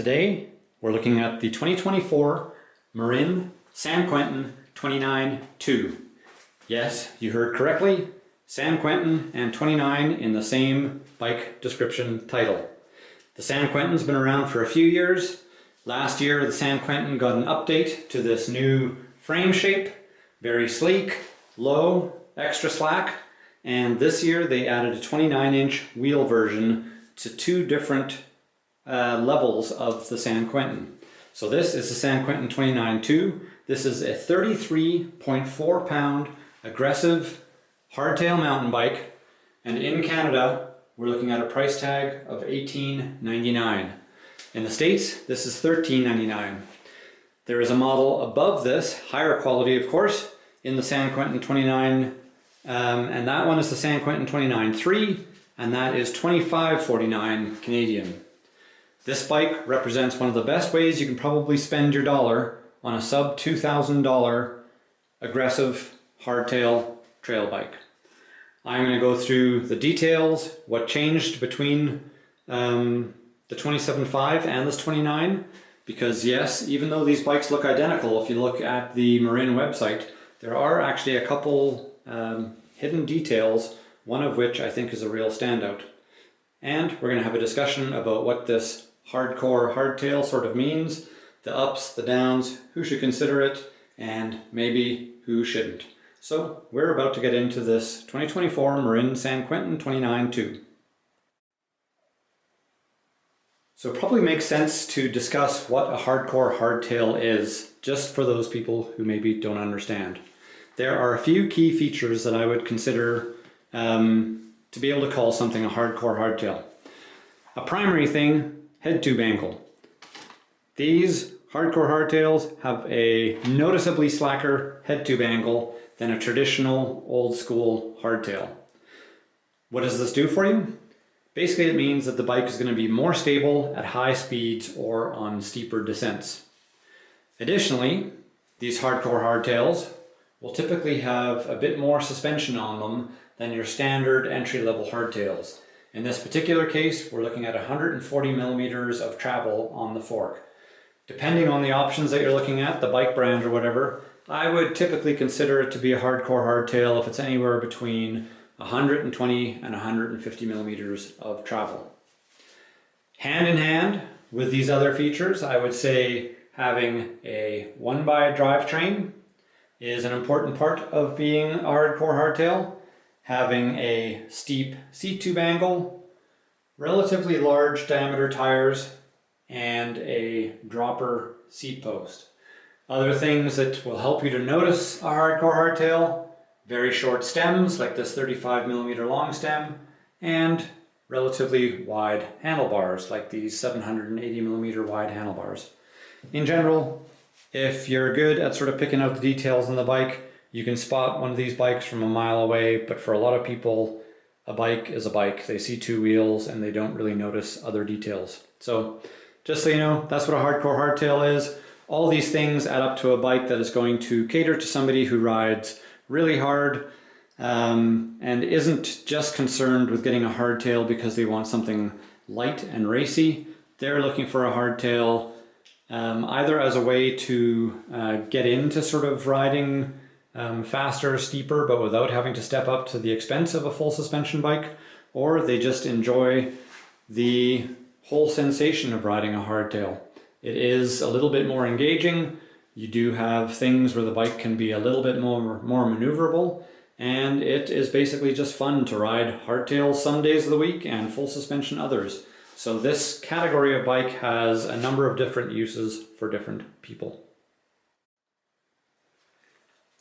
Today, we're looking at the 2024 Marin San Quentin 29-2. Yes, you heard correctly, San Quentin and 29 in the same bike description title. The San Quentin's been around for a few years. Last year, the San Quentin got an update to this new frame shape, very sleek, low, extra slack, and this year they added a 29-inch wheel version to two different levels of the San Quentin. So this is the San Quentin 29-2. This is a 33.4 pound aggressive hardtail mountain bike, and in Canada we're looking at a price tag of $18.99. In the States this is $13.99. There is a model above this, higher quality of course, in the San Quentin 29, and that one is the San Quentin 29-3, and that is $25.49 Canadian. This bike represents one of the best ways you can probably spend your dollar on a sub $2,000 aggressive hardtail trail bike. I'm going to go through the details, what changed between the 27.5 and this 29, because yes, even though these bikes look identical, if you look at the Marin website, there are actually a couple hidden details, one of which I think is a real standout. And we're going to have a discussion about what this hardcore hardtail sort of means, the ups, the downs, who should consider it, and maybe who shouldn't. So we're about to get into this 2024 Marin San Quentin 29-2. So it probably makes sense to discuss what a hardcore hardtail is, just for those people who maybe don't understand. There are a few key features that I would consider to be able to call something a hardcore hardtail. A primary thing, head tube angle. These hardcore hardtails have a noticeably slacker head tube angle than a traditional old school hardtail. What does this do for you? Basically it means that the bike is going to be more stable at high speeds or on steeper descents. Additionally, these hardcore hardtails will typically have a bit more suspension on them than your standard entry-level hardtails. In this particular case, we're looking at 140 millimeters of travel on the fork. Depending on the options that you're looking at, the bike brand or whatever, I would typically consider it to be a hardcore hardtail if it's anywhere between 120 and 150 millimeters of travel. Hand in hand with these other features, I would say having a one-by drivetrain is an important part of being a hardcore hardtail. Having a steep seat tube angle, relatively large diameter tires, and a dropper seat post. Other things that will help you to notice a hardcore hardtail: very short stems like this 35 millimeter long stem, and relatively wide handlebars like these 780 millimeter wide handlebars. In general, if you're good at sort of picking out the details on the bike, you can spot one of these bikes from a mile away, but for a lot of people, a bike is a bike. They see two wheels and they don't really notice other details. So just so you know, that's what a hardcore hardtail is. All these things add up to a bike that is going to cater to somebody who rides really hard and isn't just concerned with getting a hardtail because they want something light and racy. They're looking for a hardtail either as a way to get into sort of riding faster, steeper, but without having to step up to the expense of a full suspension bike, or they just enjoy the whole sensation of riding a hardtail. It is a little bit more engaging. You do have things where the bike can be a little bit more maneuverable, and it is basically just fun to ride hardtails some days of the week and full suspension others. So this category of bike has a number of different uses for different people.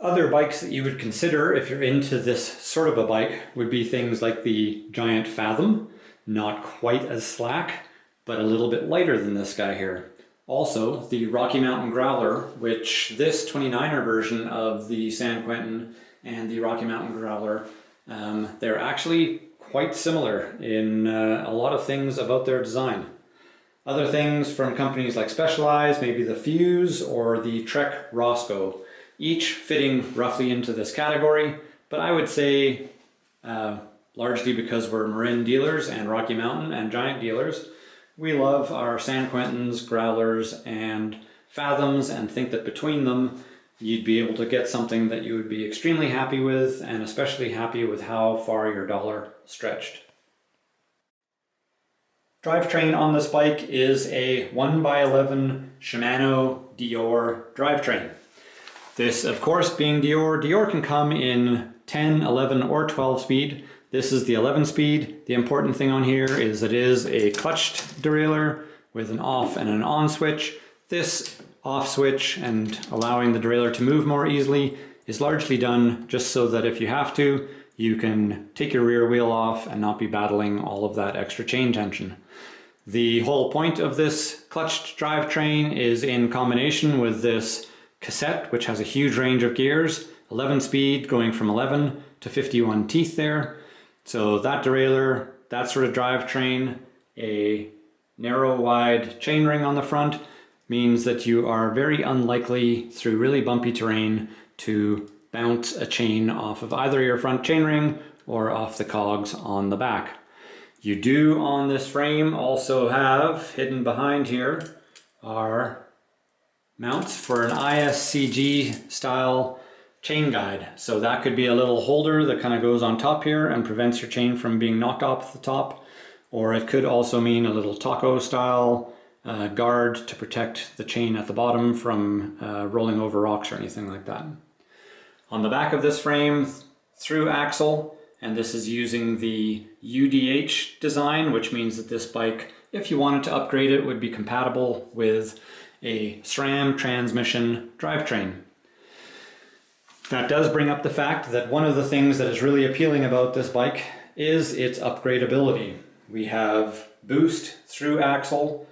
Other bikes that you would consider if you're into this sort of a bike would be things like the Giant Fathom, not quite as slack, but a little bit lighter than this guy here. Also, the Rocky Mountain Growler, which this 29er version of the San Quentin and the Rocky Mountain Growler, they're actually quite similar in a lot of things about their design. Other things from companies like Specialized, maybe the Fuse or the Trek Roscoe, each fitting roughly into this category, but I would say largely because we're Marin dealers and Rocky Mountain and Giant dealers, We love our San Quentins, growlers, and fathoms, and think that between them you'd be able to get something that you would be extremely happy with, and especially happy with how far your dollar stretched. Drivetrain on this bike is a 1x11 Shimano Dior drivetrain. This, of course, being Dior, Dior can come in 10, 11, or 12 speed. This is the 11 speed. The important thing on here is it is a clutched derailleur with an off and an on switch. This off switch and allowing the derailleur to move more easily is largely done just so that if you have to, you can take your rear wheel off and not be battling all of that extra chain tension. The whole point of this clutched drivetrain is in combination with this cassette, which has a huge range of gears, 11 speed going from 11 to 51 teeth there. So that derailleur, that sort of drivetrain, a narrow wide chainring on the front means that you are very unlikely through really bumpy terrain to bounce a chain off of either your front chainring or off the cogs on the back. You do on this frame also have, hidden behind here, are mounts for an ISCG style chain guide. So that could be a little holder that kind of goes on top here and prevents your chain from being knocked off the top. Or it could also mean a little taco style guard to protect the chain at the bottom from rolling over rocks or anything like that. On the back of this frame, Thru-Axle, and this is using the UDH design, which means that this bike, if you wanted to upgrade it, would be compatible with a SRAM transmission drivetrain. That does bring up the fact that one of the things that is really appealing about this bike is its upgradability. We have boost Thru-Axle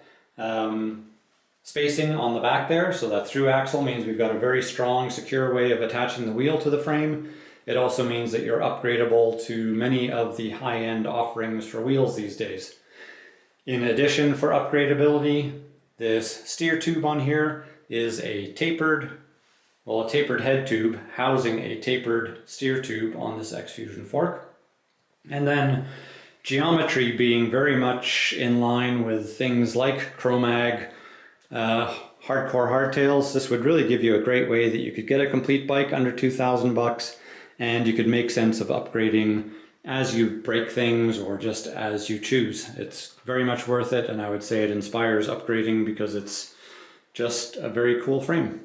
spacing on the back there, so that Thru-Axle means we've got a very strong, secure way of attaching the wheel to the frame. It also means that you're upgradable to many of the high-end offerings for wheels these days. In addition, for upgradability, this steer tube on here is a tapered head tube housing a tapered steer tube on this X-Fusion fork. And then geometry being very much in line with things like Chromag, hardcore hardtails. This would really give you a great way that you could get a complete bike under $2,000 and you could make sense of upgrading as you break things or just as you choose. It's very much worth it, and I would say it inspires upgrading because it's just a very cool frame.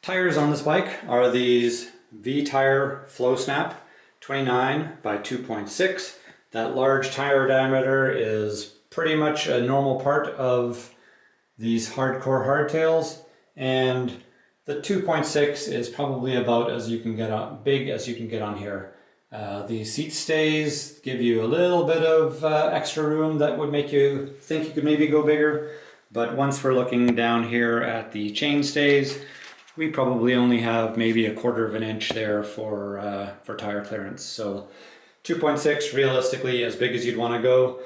Tires on this bike are these V-Tire Flow Snap 29 by 2.6. That large tire diameter is pretty much a normal part of these hardcore hardtails, and the 2.6 is probably about as you can get on, big as you can get on here. The seat stays give you a little bit of extra room that would make you think you could maybe go bigger, but once we're looking down here at the chain stays, we probably only have maybe 1/4 of an inch there for tire clearance. So 2.6 realistically as big as you'd want to go.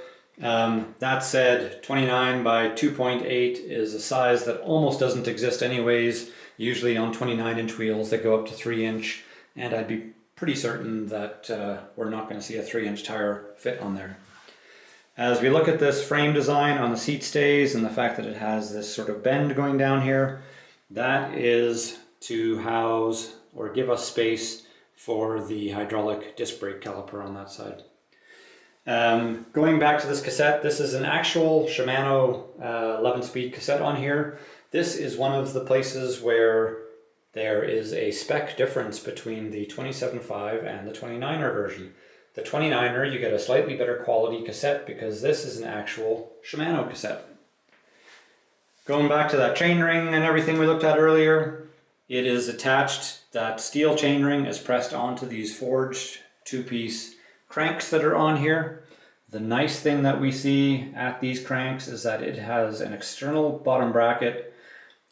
That said, 29 by 2.8 is a size that almost doesn't exist anyways, usually on 29-inch wheels that go up to 3-inch, and I'd be pretty certain that we're not going to see a 3-inch tire fit on there. As we look at this frame design on the seat stays and the fact that it has this sort of bend going down here, that is to house or give us space for the hydraulic disc brake caliper on that side. Going back to this cassette, this is an actual Shimano 11-speed cassette on here. This is one of the places where there is a spec difference between the 27.5 and the 29er version. The 29er, you get a slightly better quality cassette because this is an actual Shimano cassette. Going back to that chainring and everything we looked at earlier, it is attached, that steel chainring is pressed onto these forged 2-piece cranks that are on here. The nice thing that we see at these cranks is that it has an external bottom bracket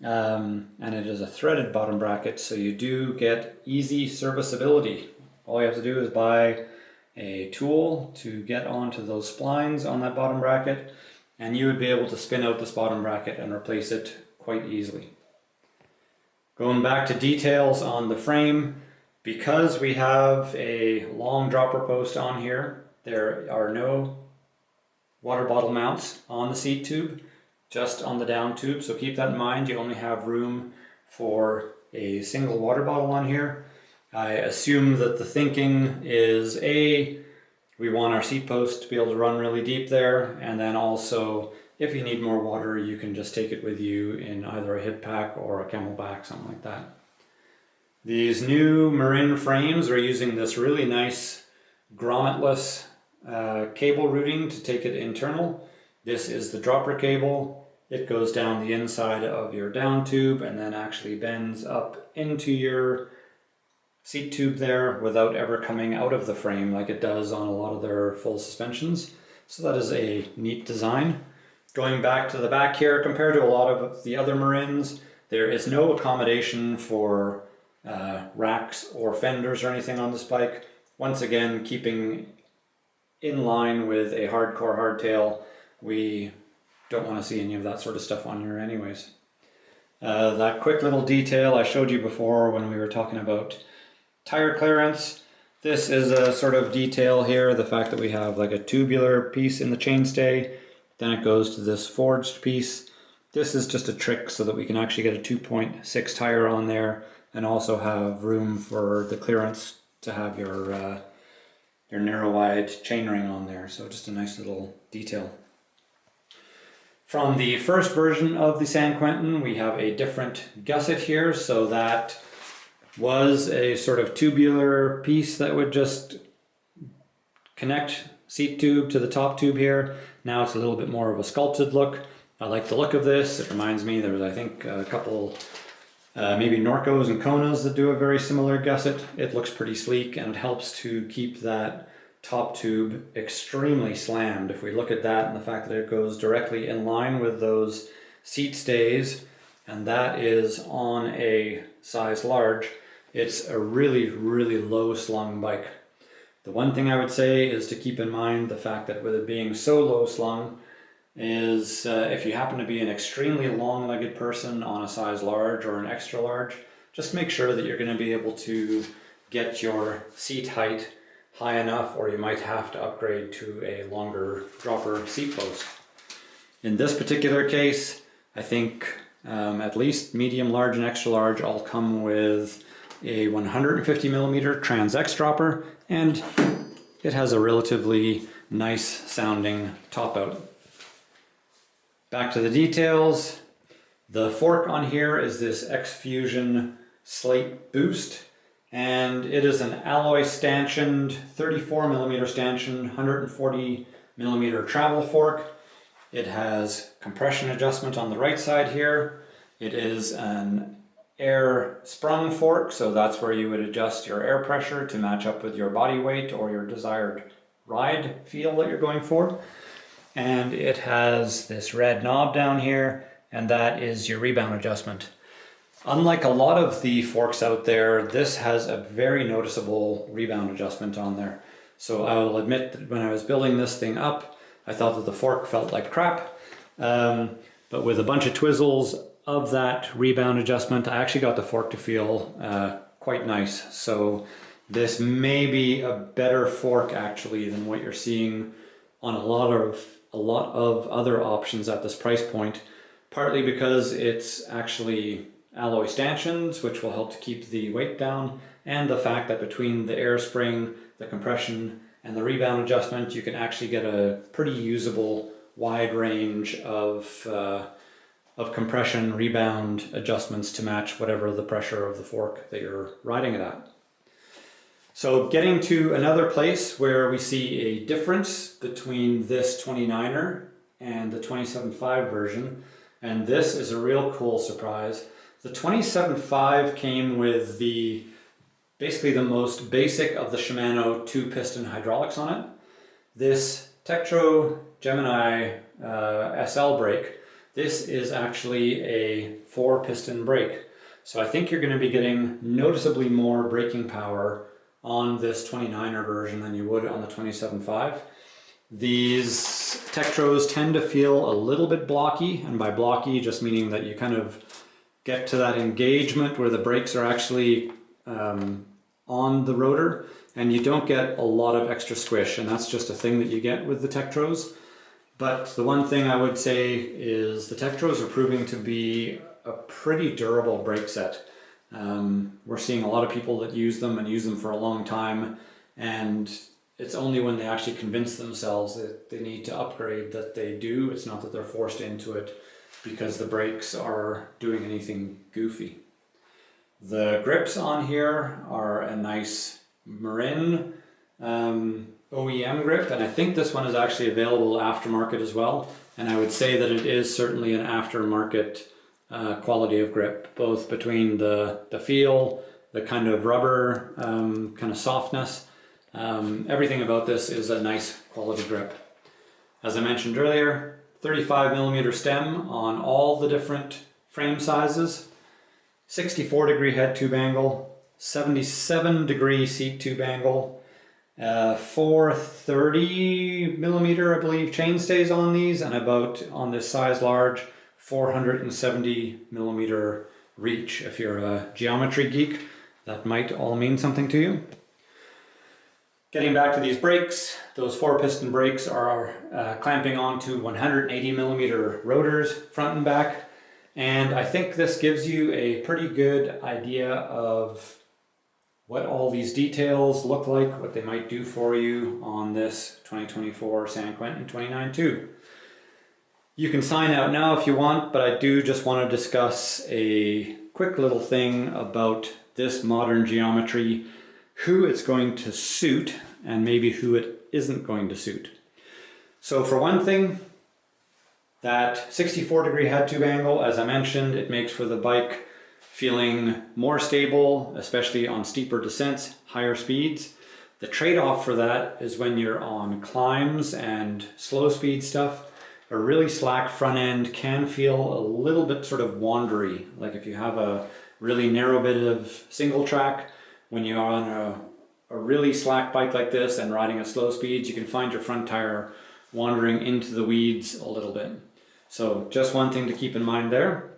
and it is a threaded bottom bracket, so you do get easy serviceability. All you have to do is buy a tool to get onto those splines on that bottom bracket, and you would be able to spin out this bottom bracket and replace it quite easily. Going back to details on the frame, because we have a long dropper post on here, there are no water bottle mounts on the seat tube, just on the down tube. So keep that in mind. You only have room for a single water bottle on here. I assume that the thinking is we want our seat post to be able to run really deep there, and then also if you need more water, you can just take it with you in either a hip pack or a camelback, something like that. These new Marin frames are using this really nice grommetless cable routing to take it internal. This is the dropper cable. It goes down the inside of your down tube and then actually bends up into your seat tube there without ever coming out of the frame like it does on a lot of their full suspensions. So that is a neat design. Going back to the back here, compared to a lot of the other Marins, there is no accommodation for racks or fenders or anything on this bike. Once again, keeping in line with a hardcore hardtail, we don't want to see any of that sort of stuff on here anyways. That quick little detail I showed you before when we were talking about tire clearance. This is a sort of detail here, the fact that we have like a tubular piece in the chainstay, then it goes to this forged piece. This is just a trick so that we can actually get a 2.6 tire on there and also have room for the clearance to have your narrow wide chainring on there. So just a nice little detail. From the first version of the San Quentin, we have a different gusset here. So that was a sort of tubular piece that would just connect seat tube to the top tube here. Now it's a little bit more of a sculpted look. I like the look of this. It reminds me, there's I think a couple maybe Norcos and Konas that do a very similar gusset. It looks pretty sleek and it helps to keep that top tube extremely slammed. If we look at that and the fact that it goes directly in line with those seat stays, and that is on a size large, it's a really, really low slung bike. The one thing I would say is to keep in mind the fact that with it being so low slung is if you happen to be an extremely long-legged person on a size large or an extra large, just make sure that you're going to be able to get your seat height high enough, or you might have to upgrade to a longer dropper seat post. In this particular case, I think at least medium, large, and extra large all come with a 150mm Trans X dropper, and it has a relatively nice sounding top out. Back to the details. The fork on here is this X Fusion Slate Boost, and it is an alloy stanchioned 34mm stanchion 140mm travel fork. It has compression adjustment on the right side here. It is an air sprung fork, so that's where you would adjust your air pressure to match up with your body weight or your desired ride feel that you're going for. And it has this red knob down here, and that is your rebound adjustment. Unlike a lot of the forks out there, this has a very noticeable rebound adjustment on there. So I will admit that when I was building this thing up, I thought that the fork felt like crap, but with a bunch of twizzles of that rebound adjustment, I actually got the fork to feel quite nice. So this may be a better fork actually than what you're seeing on a lot of other options at this price point, partly because it's actually alloy stanchions, which will help to keep the weight down, and the fact that between the air spring, the compression, and the rebound adjustment, you can actually get a pretty usable wide range of compression rebound adjustments to match whatever the pressure of the fork that you're riding it at. So getting to another place where we see a difference between this 29er and the 27.5 version, and this is a real cool surprise. The 27.5 came with basically the most basic of the Shimano 2-piston hydraulics on it. This Tektro Gemini SL brake, this is actually a 4-piston brake. So I think you're going to be getting noticeably more braking power on this 29er version than you would on the 27.5. These Tektros tend to feel a little bit blocky, and by blocky just meaning that you kind of get to that engagement where the brakes are actually on the rotor and you don't get a lot of extra squish, and that's just a thing that you get with the Tektros. But the one thing I would say is the Tektros are proving to be a pretty durable brake set. We're seeing a lot of people that use them and use them for a long time, and it's only when they actually convince themselves that they need to upgrade that they do. It's not that they're forced into it because the brakes are doing anything goofy. The grips on here are a nice Marin OEM grip, and I think this one is actually available aftermarket as well, and I would say that it is certainly an aftermarket quality of grip, both between the feel, the kind of rubber kind of softness. Everything about this is a nice quality grip. As I mentioned earlier, 35mm stem on all the different frame sizes, 64-degree head tube angle, 77-degree seat tube angle, 430mm I believe chain stays on these, and about on this size large 470mm reach. If you're a geometry geek, that might all mean something to you. Getting back to these brakes, those 4-piston brakes are clamping onto 180mm rotors front and back, and I think this gives you a pretty good idea of what all these details look like, what they might do for you on this 2024 San Quentin 29.2. You can sign out now if you want, but I do just want to discuss a quick little thing about this modern geometry, who it's going to suit, and maybe who it isn't going to suit. So for one thing, that 64-degree head tube angle, as I mentioned, it makes for the bike feeling more stable, especially on steeper descents, higher speeds. The trade-off for that is when you're on climbs and slow speed stuff, a really slack front end can feel a little bit sort of wandery. Like if you have a really narrow bit of single track, when you're on a really slack bike like this and riding at slow speeds, you can find your front tire wandering into the weeds a little bit. So just one thing to keep in mind there.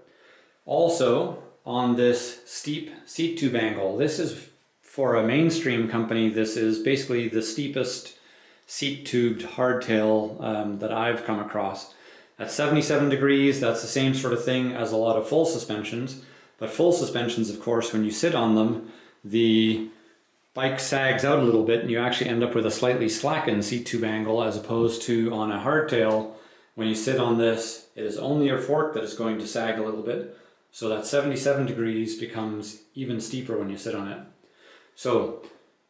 Also, on this steep seat tube angle, this is for a mainstream company, this is basically the steepest seat tubed hardtail that I've come across. At 77 degrees, that's the same sort of thing as a lot of full suspensions, but full suspensions, of course, when you sit on them, the bike sags out a little bit and you actually end up with a slightly slackened seat tube angle, as opposed to on a hardtail, when you sit on this, it is only your fork that is going to sag a little bit, so that 77 degrees becomes even steeper when you sit on it. So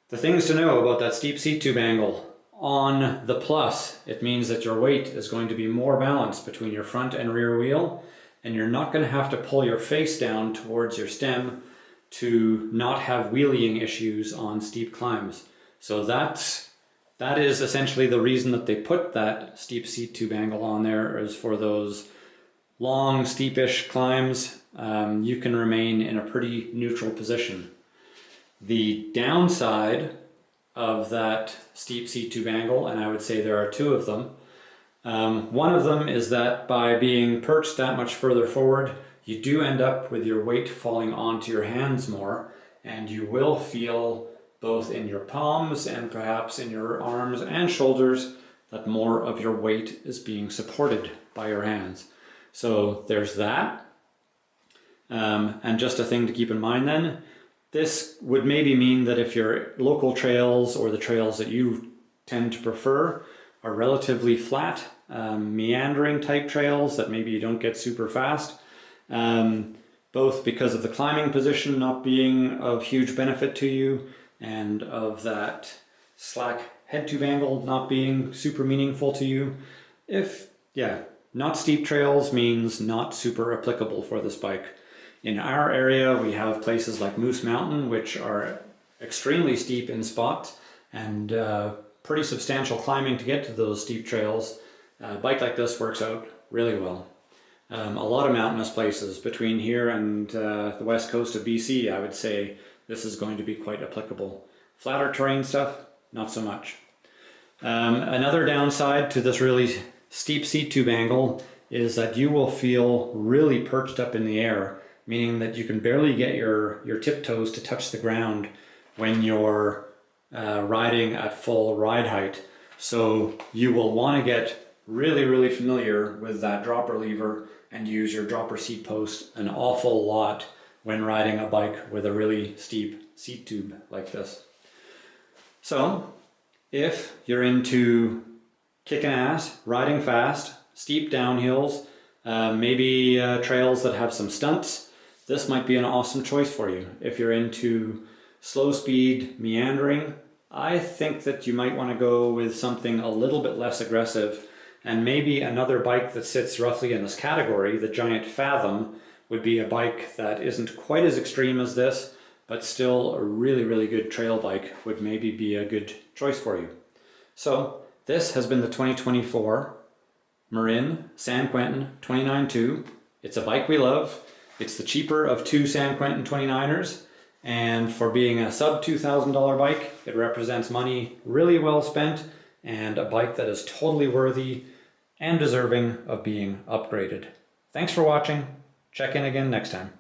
the things to know about that steep seat tube angle: on the plus, it means that your weight is going to be more balanced between your front and rear wheel, and you're not going to have to pull your face down towards your stem to not have wheeling issues on steep climbs. So that is essentially the reason that they put that steep seat tube angle on there, is for those long steepish climbs. You can remain in a pretty neutral position. The downside of that steep seat tube angle, and I would say there are two of them. One of them is that by being perched that much further forward, you do end up with your weight falling onto your hands more, and you will feel both in your palms and perhaps in your arms and shoulders that more of your weight is being supported by your hands. So there's that. And just a thing to keep in mind then, this would maybe mean that if your local trails or the trails that you tend to prefer are relatively flat, meandering type trails that maybe you don't get super fast, both because of the climbing position not being of huge benefit to you and of that slack head tube angle not being super meaningful to you. Not steep trails means not super applicable for this bike. In our area, we have places like Moose Mountain, which are extremely steep in spots and pretty substantial climbing to get to those steep trails. A bike like this works out really well. A lot of mountainous places between here and the west coast of BC, I would say this is going to be quite applicable. Flatter terrain stuff, not so much. Another downside to this really steep seat tube angle is that you will feel really perched up in the air, meaning that you can barely get your tiptoes to touch the ground when you're riding at full ride height. So you will want to get really familiar with that dropper lever and use your dropper seat post an awful lot when riding a bike with a really steep seat tube like this. So if you're into kicking ass, riding fast, steep downhills, maybe trails that have some stunts, this might be an awesome choice for you. If you're into slow speed meandering, I think that you might want to go with something a little bit less aggressive, and maybe another bike that sits roughly in this category, the Giant Fathom, would be a bike that isn't quite as extreme as this, but still a really good trail bike would maybe be a good choice for you. So this has been the 2024 Marin San Quentin 29.2. It's a bike we love. It's the cheaper of two San Quentin 29ers, and for being a sub $2,000 bike, it represents money really well spent and a bike that is totally worthy and deserving of being upgraded. Thanks for watching. Check in again next time.